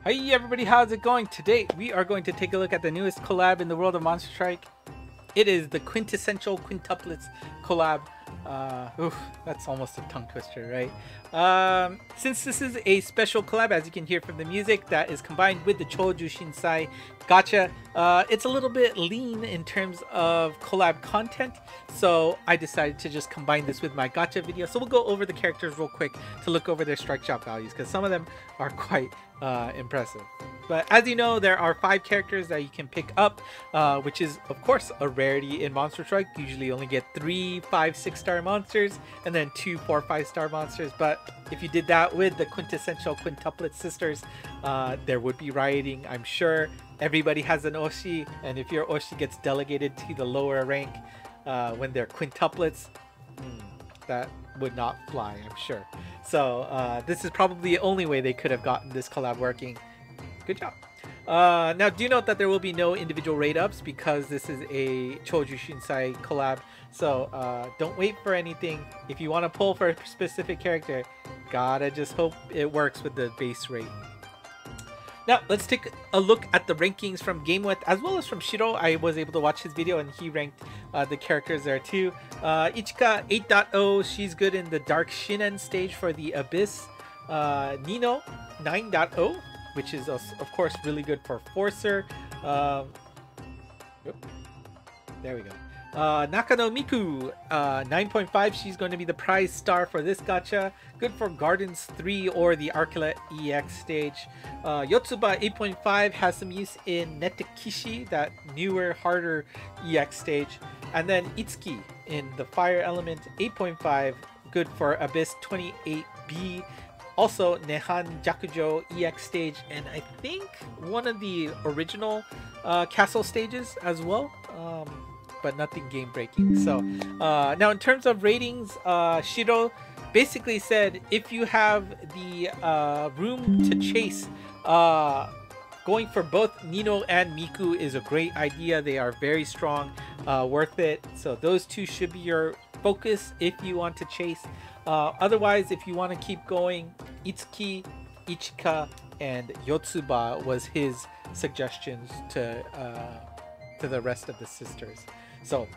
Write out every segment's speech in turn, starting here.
Hey everybody, how's it going? Today we are going to take a look at the newest collab in the world of Monster Strike. It is the Quintessential Quintuplets collab. Oof, that's almost a tongue twister, right? Since this is a special collab, as you can hear from the music, that is combined with the Chou Juushinsai Gacha, it's a little bit lean in terms of collab content, so I decided to just combine this with my Gacha video. So we'll go over the characters real quick to look over their strike shot values, because some of them are quite impressive. But as you know, there are 5 characters that you can pick up, which is of course a rarity in Monster Strike. You usually only get 3, 5, 6-star monsters and then 2, 4, 5-star monsters. But if you did that with the Quintessential Quintuplet sisters, there would be rioting, I'm sure. Everybody has an Oshi, and if your Oshi gets delegated to the lower rank when they're quintuplets, that would not fly, I'm sure. So this is probably the only way they could have gotten this collab working. Good job. Now do note that there will be no individual raid ups because this is a Chou Juushinsai collab. So don't wait for anything. If you want to pull for a specific character, gotta just hope it works with the base rate. Now let's take a look at the rankings from GameWith as well as from Shiro. I was able to watch his video and he ranked the characters there too. Ichika 8.0, she's good in the Dark Shinen stage for the Abyss. Nino 9.0, which is of course really good for Forcer. There we go. Nakano Miku 9.5, she's going to be the prize star for this gacha. Good for Gardens 3 or the Arculet EX stage. Yotsuba 8.5 has some use in Netekishi, that newer, harder EX stage. And then Itsuki in the Fire Element 8.5, good for Abyss 28B. Also Nehan Jakujo EX stage, and I think one of the original castle stages as well, but nothing game breaking. So now in terms of ratings, Shiro basically said if you have the room to chase, going for both Nino and Miku is a great idea. They are very strong, worth it. So those two should be your focus if you want to chase. Otherwise, if you want to keep going, Itsuki, Ichika, and Yotsuba was his suggestions to the rest of the sisters. So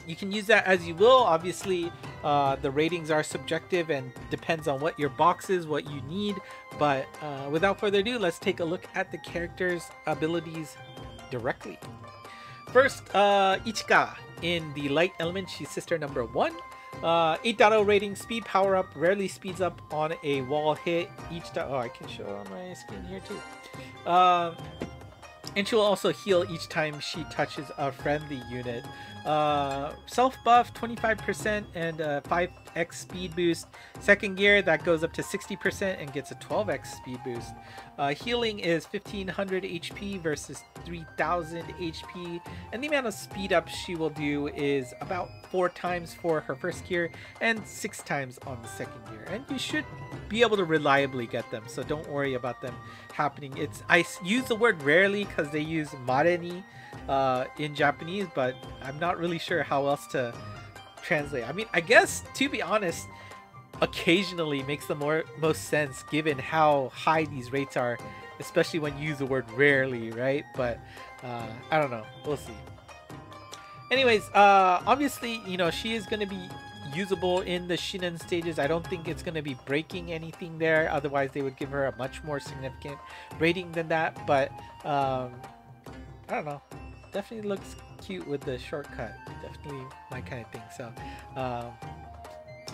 you can use that as you will. Obviously, the ratings are subjective and depends on what your box is, what you need. But without further ado, let's take a look at the characters' abilities directly. First, Ichika in the Light Element, she's sister number 1. 8.0 rating, speed power up, rarely speeds up on a wall hit. Oh, I can show on my screen here too. And she will also heal each time she touches a friendly unit. Self buff 25% and 5x speed boost. Second gear, that goes up to 60% and gets a 12x speed boost. Healing is 1500 HP versus 3000 HP, and the amount of speed up she will do is about 4 times for her first gear and 6 times on the second gear. And you should be able to reliably get them, so don't worry about them happening. I use the word rarely because they use mareni in Japanese, but I'm not really sure how else to translate. I mean, I guess to be honest, occasionally makes the most sense given how high these rates are, especially when you use the word rarely, right? But I don't know, we'll see. Anyways, obviously, you know, she is going to be usable in the Shinen stages. I don't think it's going to be breaking anything there, otherwise they would give her a much more significant rating than that. But I don't know, definitely looks cute with the shortcut, definitely my kind of thing. So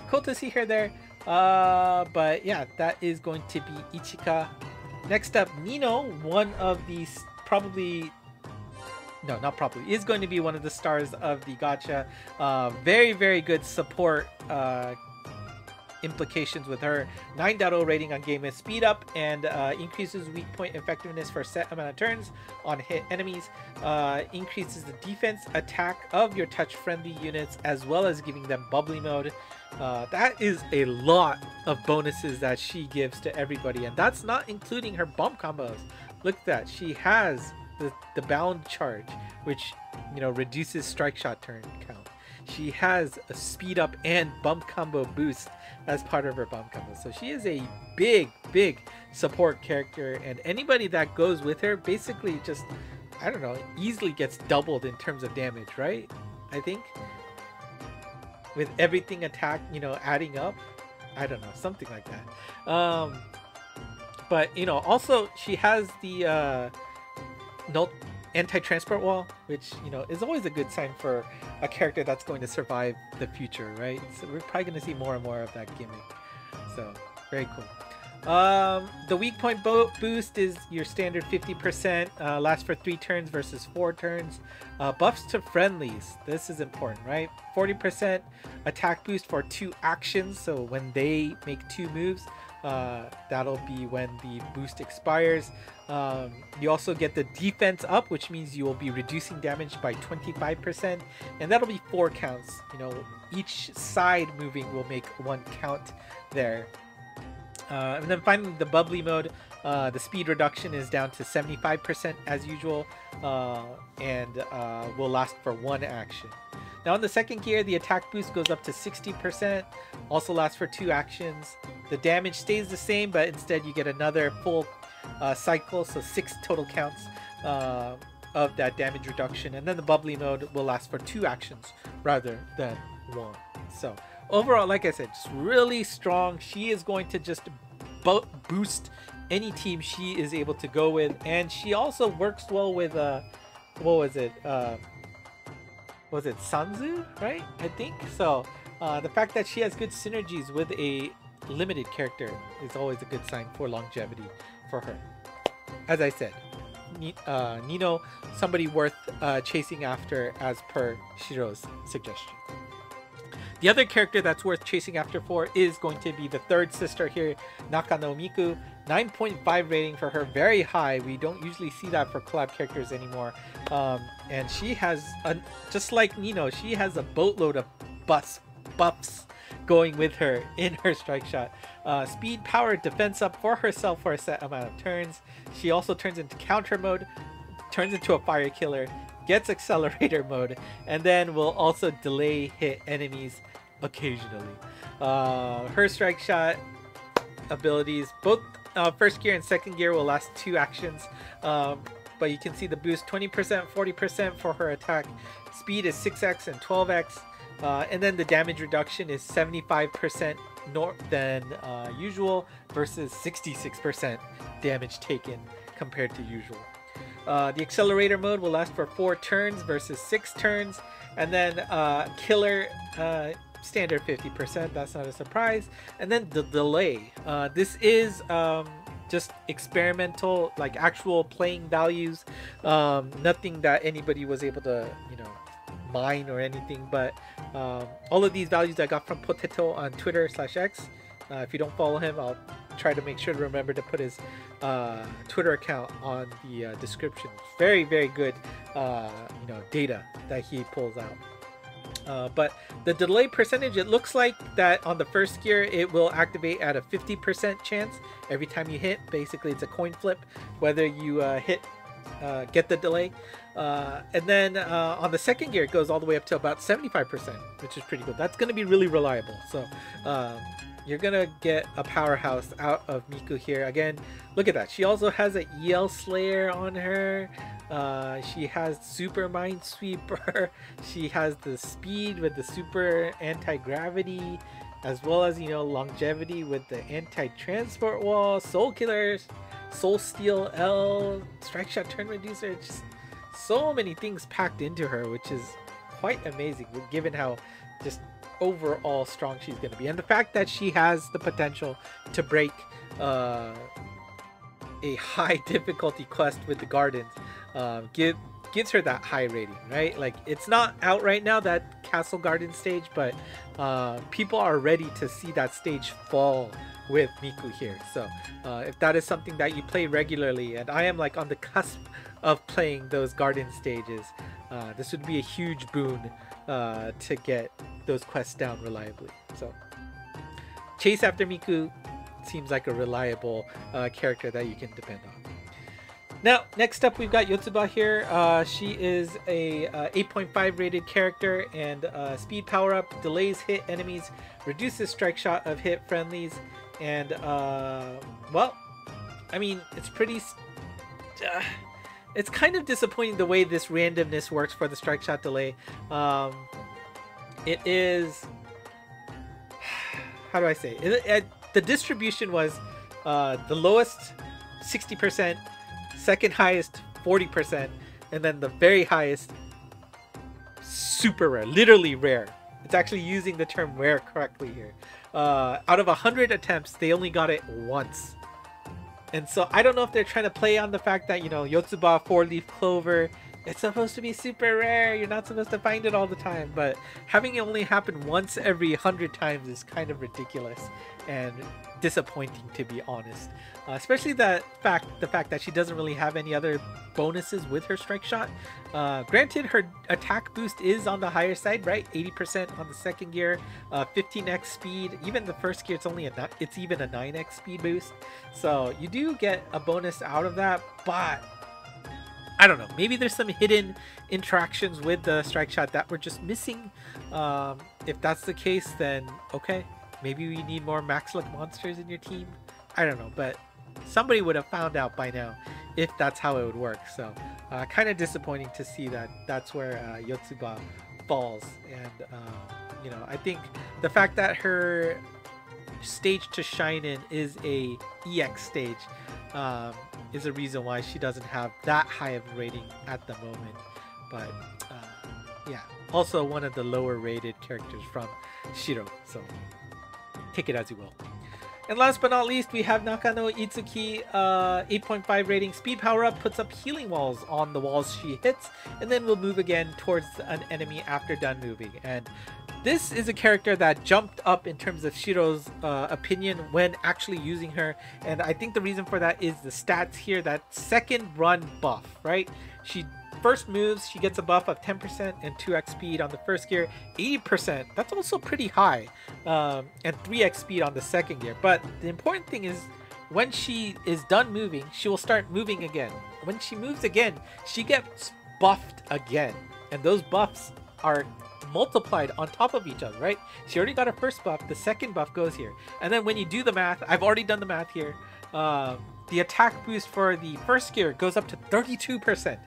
cool to see her there. But yeah, that is going to be Ichika. Next up, Nino, one of these is going to be one of the stars of the gacha. Very, very good support implications with her. 9.0 rating on game with speed up and increases weak point effectiveness for a set amount of turns on hit enemies. Increases the defense attack of your touch friendly units as well as giving them bubbly mode. That is a lot of bonuses that she gives to everybody, and that's not including her bump combos. Look at that, she has the bound charge, which, you know, reduces strike shot turn count. she has a speed up and bump combo boost as part of her bump combo. So she is a big support character, and anybody that goes with her basically just, I don't know, easily gets doubled in terms of damage, right? I think with everything attack, you know, adding up, I don't know, something like that. But you know, also she has the no anti-transport wall, which, you know, is always a good sign for a character that's going to survive the future, right? So we're probably going to see more and more of that gimmick. So very cool. The weak point boost is your standard 50%, lasts for 3 turns versus 4 turns. Buffs to friendlies, this is important, right? 40% attack boost for 2 actions, so when they make 2 moves, that'll be when the boost expires. You also get the defense up, which means you will be reducing damage by 25%, and that'll be 4 counts. You know, each side moving will make 1 count there. And then finally, the bubbly mode, the speed reduction is down to 75% as usual, and will last for 1 action. Now in the second gear, the attack boost goes up to 60%, also lasts for 2 actions. The damage stays the same, but instead you get another full cycle, so 6 total counts of that damage reduction. And then the bubbly mode will last for 2 actions rather than 1. So overall, like I said, just really strong. She is going to just boost any team she is able to go with, and she also works well with what was it? Was it Sanzu, right? I think so. The fact that she has good synergies with a limited character is always a good sign for longevity for her. As I said, Nino, somebody worth chasing after as per Shiro's suggestion. The other character that's worth chasing after for is going to be the third sister here, Nakano Miku. 9.5 rating for her, very high. We don't usually see that for collab characters anymore. And she has, just like Nino, she has a boatload of buffs going with her in her strike shot. Speed, power, defense up for herself for a set amount of turns. She also turns into counter mode, turns into a fire killer, gets accelerator mode, and then will also delay hit enemies occasionally. Her strike shot abilities, both first gear and second gear, will last 2 actions, but you can see the boost 20%, 40% for her attack. Speed is 6x and 12x, and then the damage reduction is 75% more than usual versus 66% damage taken compared to usual. The accelerator mode will last for 4 turns versus 6 turns, and then killer standard 50%, that's not a surprise. And then the delay, this is just experimental, like actual playing values, nothing that anybody was able to, you know, mine or anything, but all of these values I got from Potato on Twitter/X. If you don't follow him, I'll try to make sure to remember to put his Twitter account on the description. Very good you know, data that he pulls out. But the delay percentage, it looks like that on the first gear it will activate at a 50% chance every time you hit. Basically it's a coin flip whether you get the delay, and then on the second gear it goes all the way up to about 75%, which is pretty good. That's going to be really reliable. So you're gonna get a powerhouse out of Miku here. Again, look at that, she also has an EL Slayer on her. She has super Minesweeper. She has the speed with the super anti-gravity, as well as, you know, longevity with the anti-transport wall, soul killers, soul steal L, strike shot turn reducer. Just so many things packed into her, which is quite amazing given how just overall strong she's going to be, and the fact that she has the potential to break a high difficulty quest with the gardens gives her that high rating, right? Like, it's not out right now, that castle garden stage, but people are ready to see that stage fall with Miku here. So if that is something that you play regularly, and I am like on the cusp of playing those garden stages, this would be a huge boon to get those quests down reliably. So chase after Miku seems like a reliable character that you can depend on. Now, next up, we've got Yotsuba here. She is a 8.5 rated character, and speed power up delays hit enemies, reduces strike shot of hit friendlies, and well, I mean, it's pretty. It's kind of disappointing the way this randomness works for the strike shot delay. It is. How do I say it? The distribution was the lowest 60%. Second highest 40%, and then the very highest super rare, literally rare. It's actually using the term rare correctly here. Out of 100 attempts, they only got it once. And so I don't know if they're trying to play on the fact that, you know, Yotsuba 4-leaf clover, it's supposed to be super rare, you're not supposed to find it all the time, but having it only happen once every 100 times is kind of ridiculous and disappointing, to be honest. Especially the fact that she doesn't really have any other bonuses with her strike shot. Granted, her attack boost is on the higher side, right? 80% on the second gear, 15x speed. Even the first gear, it's even a 9x speed boost. So you do get a bonus out of that, but I don't know. Maybe there's some hidden interactions with the strike shot that we're just missing. If that's the case, then okay. Maybe we need more max luck monsters in your team. I don't know, but somebody would have found out by now if that's how it would work. So kind of disappointing to see that that's where Yotsuba falls. And you know, I think the fact that her stage to shine in is a EX stage is a reason why she doesn't have that high of a rating at the moment. But yeah, also one of the lower rated characters from Shiro, so take it as you will. And last but not least, we have Nakano Iuki, 8.5 rating, speed power up, puts up healing walls on the walls she hits, and then will move again towards an enemy after done moving. And this is a character that jumped up in terms of Shiro's opinion when actually using her, and I think the reason for that is the stats here. That second run buff, right? She first moves, she gets a buff of 10% and 2x speed on the first gear, 80%, that's also pretty high, and 3x speed on the second gear. But the important thing is when she is done moving, she will start moving again. When she moves again, she gets buffed again, and those buffs are multiplied on top of each other, right? She already got her first buff, the second buff goes here, and then when you do the math, I've already done the math here, the attack boost for the first gear goes up to 32%,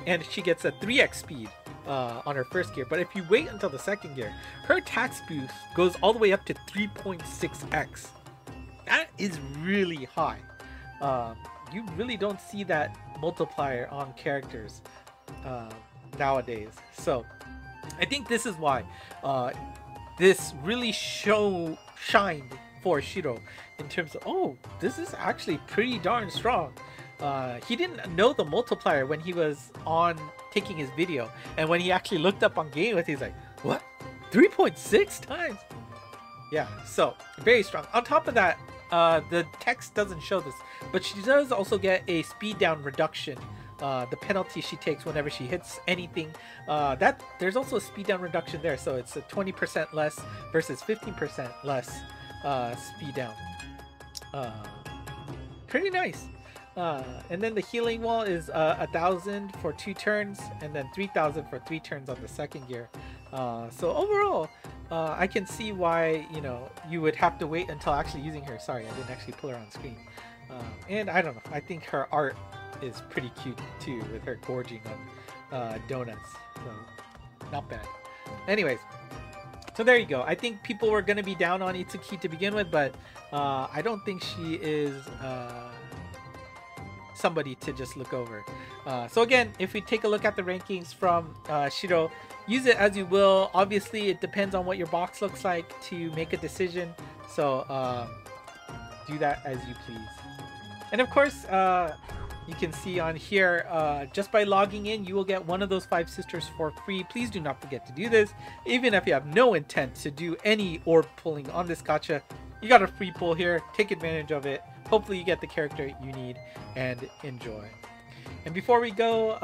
and she gets a 3x speed on her first gear. But if you wait until the second gear, her attack boost goes all the way up to 3.6x. That is really high. You really don't see that multiplier on characters nowadays. So I think this is why this really shined for Shiro in terms of, oh, this is actually pretty darn strong. He didn't know the multiplier when he was on taking his video, and when he actually looked up on Game With, he's like, what? 3.6 times? Yeah, so very strong. On top of that, the text doesn't show this, but she does also get a speed down reduction. The penalty she takes whenever she hits anything, there's also a speed down reduction there, so it's a 20% less versus 15% less speed down. Pretty nice. And then the healing wall is 1,000 for 2 turns, and then 3,000 for 3 turns on the second gear. So overall, I can see why, you know, you would have to wait until actually using her. Sorry, I didn't actually pull her on screen. And I don't know, I think her art is pretty cute too, with her gorging on donuts. So not bad. Anyways, so there you go. I think people were going to be down on Itsuki to begin with, but I don't think she is somebody to just look over. So again, if we take a look at the rankings from Shiro, use it as you will. Obviously, it depends on what your box looks like to make a decision. So do that as you please. And of course, you can see on here, just by logging in, you will get one of those 5 sisters for free. Please do not forget to do this. Even if you have no intent to do any orb pulling on this gacha, you got a free pull here. Take advantage of it. Hopefully you get the character you need and enjoy. And before we go,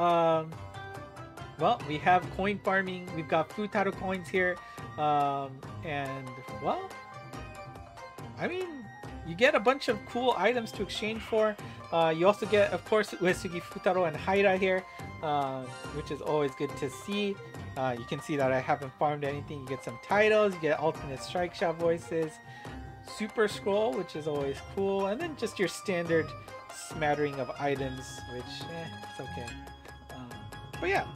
well, we have coin farming. We've got Futaro coins here. And, well, I mean, you get a bunch of cool items to exchange for. You also get, of course, Uesugi Futaro and Haira here, which is always good to see. You can see that I haven't farmed anything. You get some titles, you get alternate strike shot voices, Super Scroll, which is always cool, and then just your standard smattering of items, which it's okay. But yeah,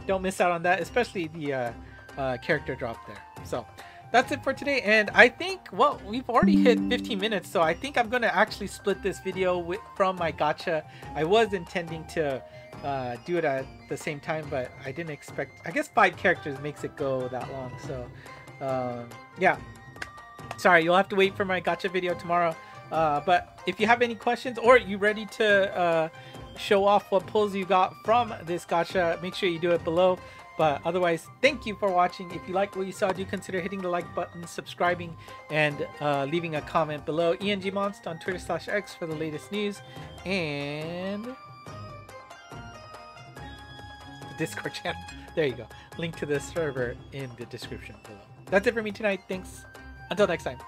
don't miss out on that, especially the character drop there. So that's it for today, and I think, well, we've already hit 15 minutes, so I think I'm gonna actually split this video from my gacha. I was intending to do it at the same time, but I didn't expect, I guess 5 characters makes it go that long, so yeah, sorry, you'll have to wait for my gacha video tomorrow. But if you have any questions, or you ready to show off what pulls you got from this gacha, make sure you do it below. But otherwise, thank you for watching. If you like what you saw, do consider hitting the like button, subscribing, and leaving a comment below. ENGmonst on Twitter/X for the latest news, and the Discord channel. There you go. Link to the server in the description below. That's it for me tonight. Thanks. Until next time.